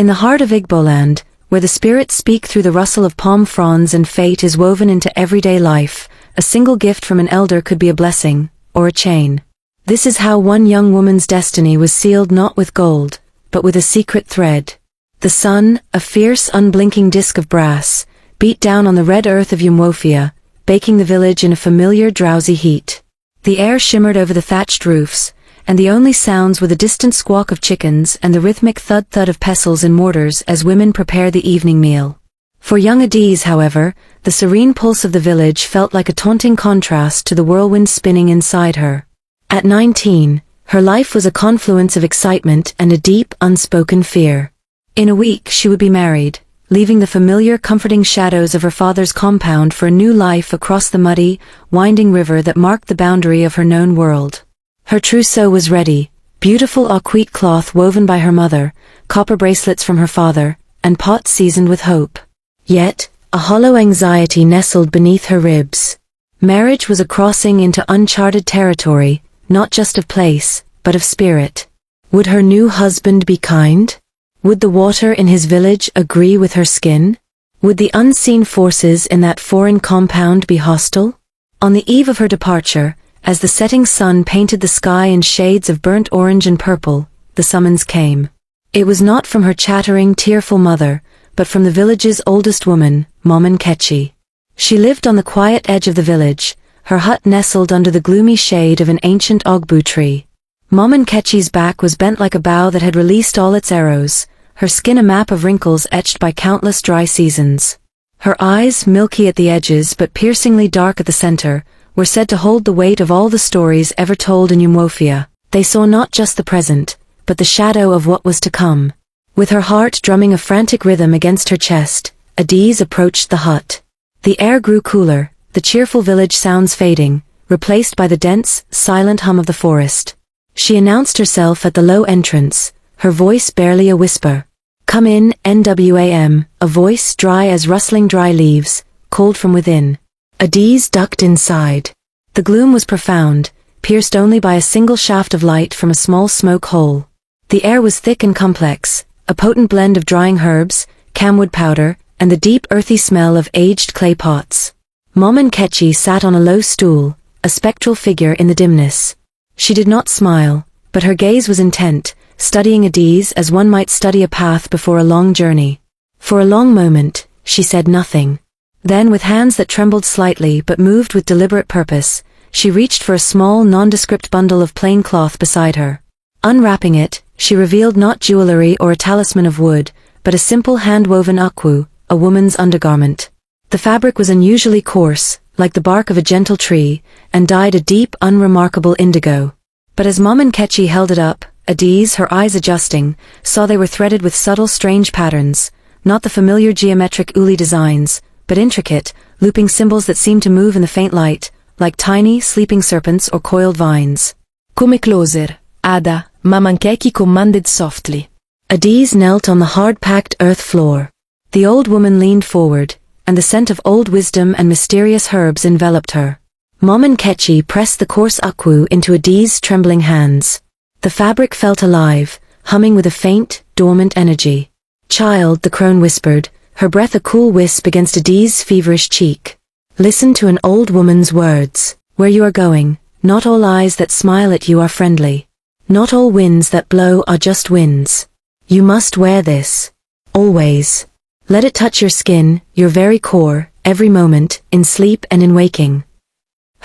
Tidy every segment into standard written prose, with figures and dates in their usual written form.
In the heart of Igboland, where the spirits speak through the rustle of palm fronds and fate is woven into everyday life, a single gift from an elder could be a blessing, or a chain. This is how one young woman's destiny was sealed, not with gold, but with a secret thread. The sun, a fierce unblinking disk of brass, beat down on the red earth of Umwofia, baking the village in a familiar drowsy heat. The air shimmered over the thatched roofs, and the only sounds were the distant squawk of chickens and the rhythmic thud-thud of pestles and mortars as women prepared the evening meal. For young Okezie, however, the serene pulse of the village felt like a taunting contrast to the whirlwind spinning inside her. At 19, her life was a confluence of excitement and a deep, unspoken fear. In a week she would be married, leaving the familiar, comforting shadows of her father's compound for a new life across the muddy, winding river that marked the boundary of her known world. Her trousseau was ready, beautiful aquite cloth woven by her mother, copper bracelets from her father, and pots seasoned with hope. Yet, a hollow anxiety nestled beneath her ribs. Marriage was a crossing into uncharted territory, not just of place, but of spirit. Would her new husband be kind? Would the water in his village agree with her skin? Would the unseen forces in that foreign compound be hostile? On the eve of her departure, as the setting sun painted the sky in shades of burnt orange and purple, the summons came. It was not from her chattering, tearful mother, but from the village's oldest woman, Okezie. She lived on the quiet edge of the village, her hut nestled under the gloomy shade of an ancient ogbu tree. Okezie's back was bent like a bow that had released all its arrows, her skin a map of wrinkles etched by countless dry seasons. Her eyes, milky at the edges but piercingly dark at the center, were said to hold the weight of all the stories ever told in Umwofia. They saw not just the present, but the shadow of what was to come. With her heart drumming a frantic rhythm against her chest, Okezie approached the hut. The air grew cooler, the cheerful village sounds fading, replaced by the dense, silent hum of the forest. She announced herself at the low entrance, her voice barely a whisper. "Come in, Nwam," a voice dry as rustling dry leaves, cold from within. Okezie ducked inside. The gloom was profound, pierced only by a single shaft of light from a small smoke hole. The air was thick and complex, a potent blend of drying herbs, camwood powder, and the deep earthy smell of aged clay pots. Okezie sat on a low stool, a spectral figure in the dimness. She did not smile, but her gaze was intent, studying Okezie as one might study a path before a long journey. For a long moment, she said nothing. Then, with hands that trembled slightly but moved with deliberate purpose, she reached for a small, nondescript bundle of plain cloth beside her. Unwrapping it, she revealed not jewelry or a talisman of wood, but a simple hand-woven akwu, a woman's undergarment. The fabric was unusually coarse, like the bark of a gentle tree, and dyed a deep, unremarkable indigo. But as Okezie held it up, Okezie, her eyes adjusting, saw they were threaded with subtle, strange patterns, not the familiar geometric uli designs, but intricate, looping symbols that seemed to move in the faint light, like tiny, sleeping serpents or coiled vines. "Come closer, Ada," Okezie commanded softly. Okezie knelt on the hard-packed earth floor. The old woman leaned forward, and the scent of old wisdom and mysterious herbs enveloped her. Okezie pressed the coarse akwu into Okezie's trembling hands. The fabric felt alive, humming with a faint, dormant energy. "Child," the crone whispered, her breath a cool wisp against Okezie's feverish cheek. "Listen to an old woman's words. Where you are going, not all eyes that smile at you are friendly. Not all winds that blow are just winds. You must wear this. Always. Let it touch your skin, your very core, every moment, in sleep and in waking."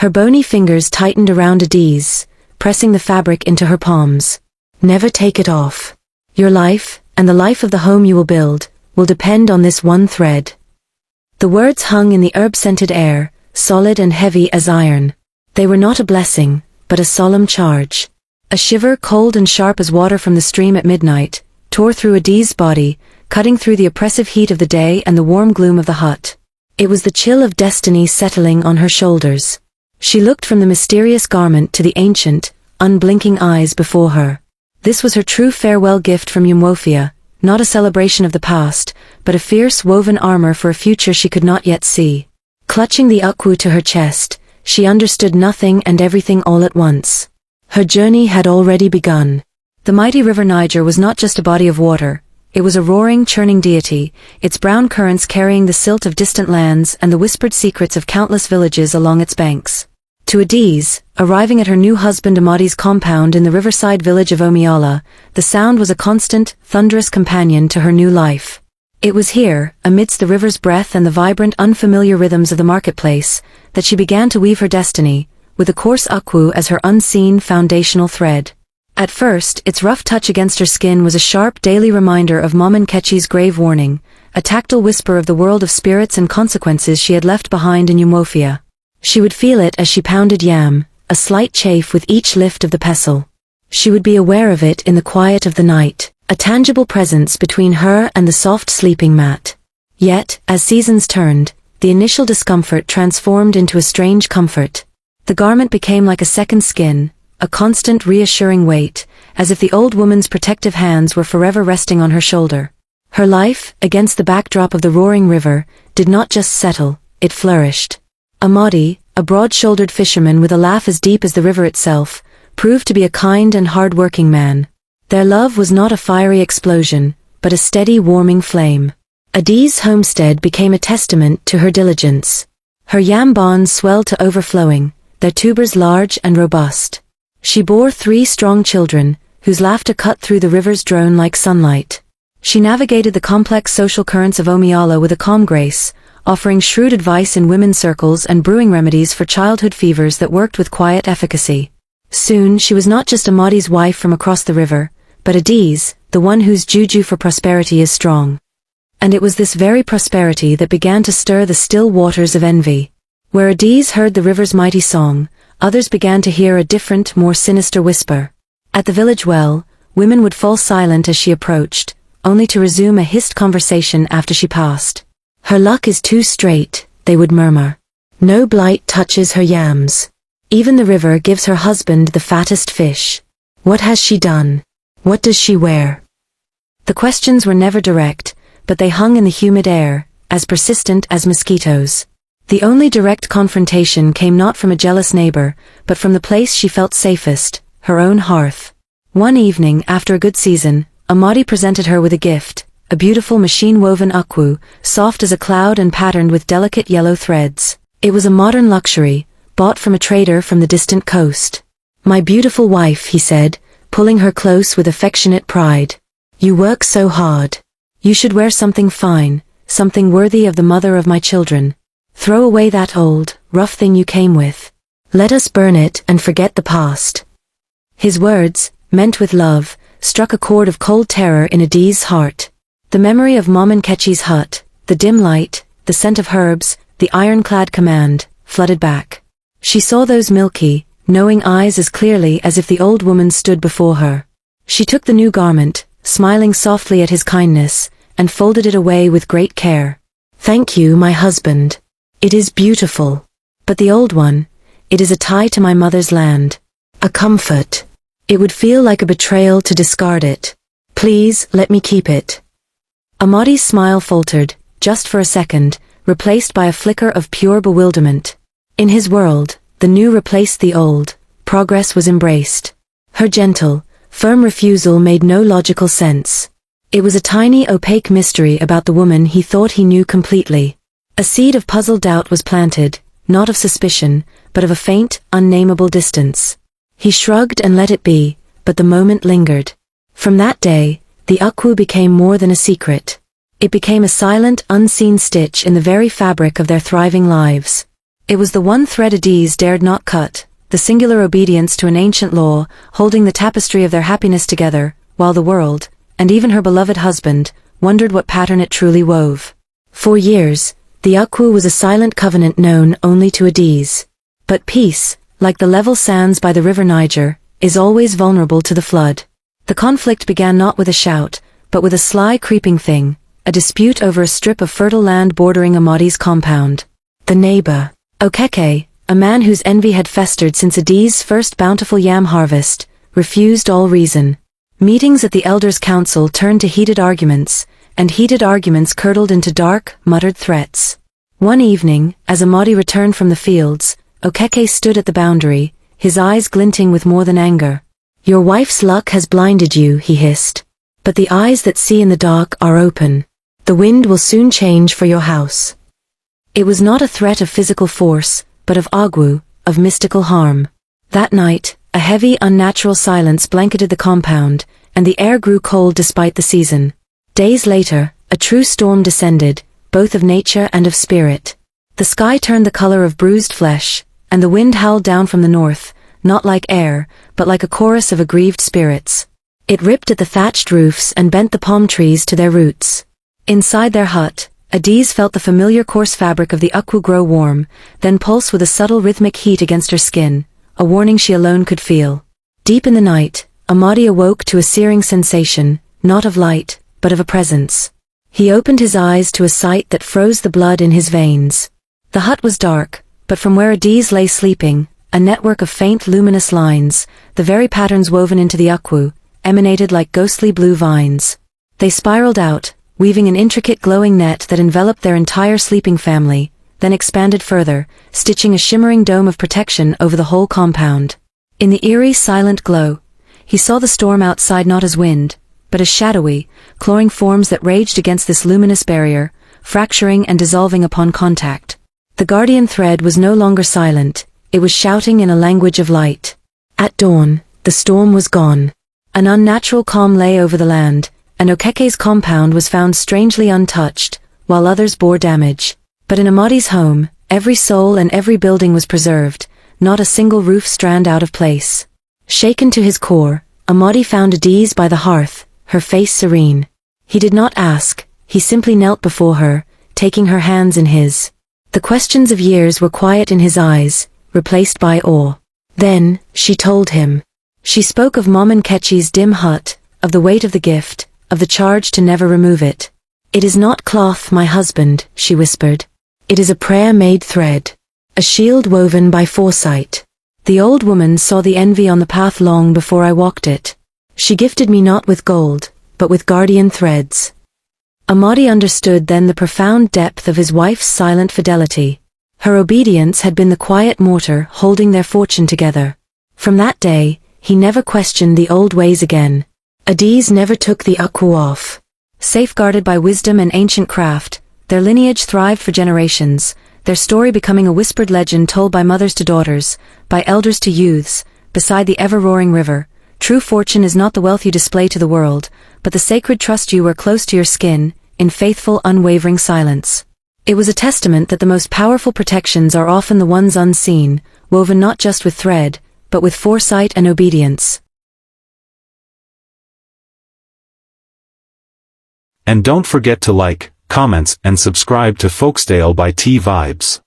Her bony fingers tightened around Okezie's, pressing the fabric into her palms. "Never take it off. Your life, and the life of the home you will build, will depend on this one thread." The words hung in the herb-scented air, solid and heavy as iron. They were not a blessing, but a solemn charge. A shiver, cold and sharp as water from the stream at midnight, tore through Okezie's body, cutting through the oppressive heat of the day and the warm gloom of the hut. It was the chill of destiny settling on her shoulders. She looked from the mysterious garment to the ancient, unblinking eyes before her. This was her true farewell gift from Umwofia, not a celebration of the past, but a fierce woven armor for a future she could not yet see. Clutching the akwu to her chest, she understood nothing and everything all at once. Her journey had already begun. The mighty river Niger was not just a body of water, It was a roaring, churning deity, its brown currents carrying the silt of distant lands and the whispered secrets of countless villages along its banks. To Okezie, arriving at her new husband Amadi's compound in the riverside village of Omiala, the sound was a constant, thunderous companion to her new life. It was here, amidst the river's breath and the vibrant, unfamiliar rhythms of the marketplace, that she began to weave her destiny, with the coarse akwu as her unseen, foundational thread. At first, its rough touch against her skin was a sharp daily reminder of Mama Nkechie's grave warning, a tactile whisper of the world of spirits and consequences she had left behind in Umofia. She would feel it as she pounded yam, a slight chafe with each lift of the pestle. She would be aware of it in the quiet of the night, a tangible presence between her and the soft sleeping mat. Yet, as seasons turned, the initial discomfort transformed into a strange comfort. The garment became like a second skin, a constant reassuring weight, as if the old woman's protective hands were forever resting on her shoulder. Her life, against the backdrop of the roaring river, did not just settle, it flourished. Amadi, a broad-shouldered fisherman with a laugh as deep as the river itself, proved to be a kind and hard-working man. Their love was not a fiery explosion, but a steady, warming flame. Okezie's homestead became a testament to her diligence. Her yam barns swelled to overflowing, their tubers large and robust. She bore 3 strong children, whose laughter cut through the river's drone like sunlight. She navigated the complex social currents of Omiala with a calm grace, offering shrewd advice in women's circles and brewing remedies for childhood fevers that worked with quiet efficacy. Soon she was not just Amadi's wife from across the river, but Okezie, the one whose juju for prosperity is strong. And it was this very prosperity that began to stir the still waters of envy. Where Okezie heard the river's mighty song, others began to hear a different, more sinister whisper. At the village well, women would fall silent as she approached, only to resume a hissed conversation after she passed. Her luck is too straight, they would murmur. No blight touches her yams. Even the river gives her husband the fattest fish. What has she done? What does she wear? The questions were never direct, but they hung in the humid air, as persistent as mosquitoes. The only direct confrontation came not from a jealous neighbor, but from the place she felt safest, her own hearth. One evening, after a good season, Amadi presented her with a gift, a beautiful machine-woven akwu, soft as a cloud and patterned with delicate yellow threads. It was a modern luxury, bought from a trader from the distant coast. "My beautiful wife," he said, pulling her close with affectionate pride. "You work so hard. You should wear something fine, something worthy of the mother of my children. Throw away that old, rough thing you came with. Let us burn it and forget the past." His words, meant with love, struck a chord of cold terror in Okezie's heart. The memory of Mama Nkechie's hut, the dim light, the scent of herbs, the ironclad command, flooded back. She saw those milky, knowing eyes as clearly as if the old woman stood before her. She took the new garment, smiling softly at his kindness, and folded it away with great care. "Thank you, my husband. It is beautiful. But the old one, it is a tie to my mother's land. A comfort. It would feel like a betrayal to discard it. Please, let me keep it." Amadi's smile faltered, just for a second, replaced by a flicker of pure bewilderment. In his world, the new replaced the old, progress was embraced. Her gentle, firm refusal made no logical sense. It was a tiny opaque mystery about the woman he thought he knew completely. A seed of puzzled doubt was planted, not of suspicion, but of a faint, unnameable distance. He shrugged and let it be, but the moment lingered. From that day, the akwu became more than a secret. It became a silent, unseen stitch in the very fabric of their thriving lives. It was the one thread Okezie dared not cut, the singular obedience to an ancient law, holding the tapestry of their happiness together, while the world, and even her beloved husband, wondered what pattern it truly wove. For years, the akwu was a silent covenant known only to Okezie. But peace, like the level sands by the river Niger, is always vulnerable to the flood. The conflict began not with a shout, but with a sly creeping thing, a dispute over a strip of fertile land bordering Amadi's compound. The neighbor, Okezie, a man whose envy had festered since Okezie's first bountiful yam harvest, refused all reason. Meetings at the elders' council turned to heated arguments, and heated arguments curdled into dark, muttered threats. One evening, as Amadi returned from the fields, Okezie stood at the boundary, his eyes glinting with more than anger. "Your wife's luck has blinded you," he hissed. but the eyes that see in the dark are open. The wind will soon change for your house. It was not a threat of physical force, but of agu, of mystical harm. That night, a heavy, unnatural silence blanketed the compound, and the air grew cold despite the season. Days later, a true storm descended, both of nature and of spirit. The sky turned the color of bruised flesh, and the wind howled down from the north, not like air, but like a chorus of aggrieved spirits. It ripped at the thatched roofs and bent the palm trees to their roots. Inside their hut, Okezie felt the familiar coarse fabric of the akwu grow warm, then pulse with a subtle rhythmic heat against her skin, a warning she alone could feel. Deep in the night, Okezie awoke to a searing sensation, not of light, but of a presence. He opened his eyes to a sight that froze the blood in his veins. The hut was dark, but from where Okezie lay sleeping, a network of faint luminous lines, the very patterns woven into the akwu, emanated like ghostly blue vines. They spiraled out, weaving an intricate glowing net that enveloped their entire sleeping family, then expanded further, stitching a shimmering dome of protection over the whole compound. In the eerie, silent glow, he saw the storm outside not as wind, but as shadowy, clawing forms that raged against this luminous barrier, fracturing and dissolving upon contact. The guardian thread was no longer silent, it was shouting in a language of light. At dawn, the storm was gone. An unnatural calm lay over the land, and Okekie's compound was found strangely untouched, while others bore damage. But in Okezie's home, every soul and every building was preserved, not a single roof strand out of place. Shaken to his core, Okezie found Okezie by the hearth, her face serene. He did not ask, he simply knelt before her, taking her hands in his. The questions of years were quiet in his eyes, replaced by awe. Then, she told him. She spoke of Mom Nkechie's dim hut, of the weight of the gift, of the charge to never remove it. "It is not cloth, my husband," she whispered. "It is a prayer made thread. A shield woven by foresight. The old woman saw the envy on the path long before I walked it. She gifted me not with gold, but with guardian threads." Okezie understood then the profound depth of his wife's silent fidelity. Her obedience had been the quiet mortar holding their fortune together. From that day, he never questioned the old ways again. Okezie never took the akwu off. Safeguarded by wisdom and ancient craft, their lineage thrived for generations, their story becoming a whispered legend told by mothers to daughters, by elders to youths, beside the ever-roaring river. True fortune is not the wealth you display to the world, but the sacred trust you wear close to your skin, in faithful, unwavering silence. It was a testament that the most powerful protections are often the ones unseen, woven not just with thread, but with foresight and obedience. And don't forget to like, comment, and subscribe to Folktale by T Vibes.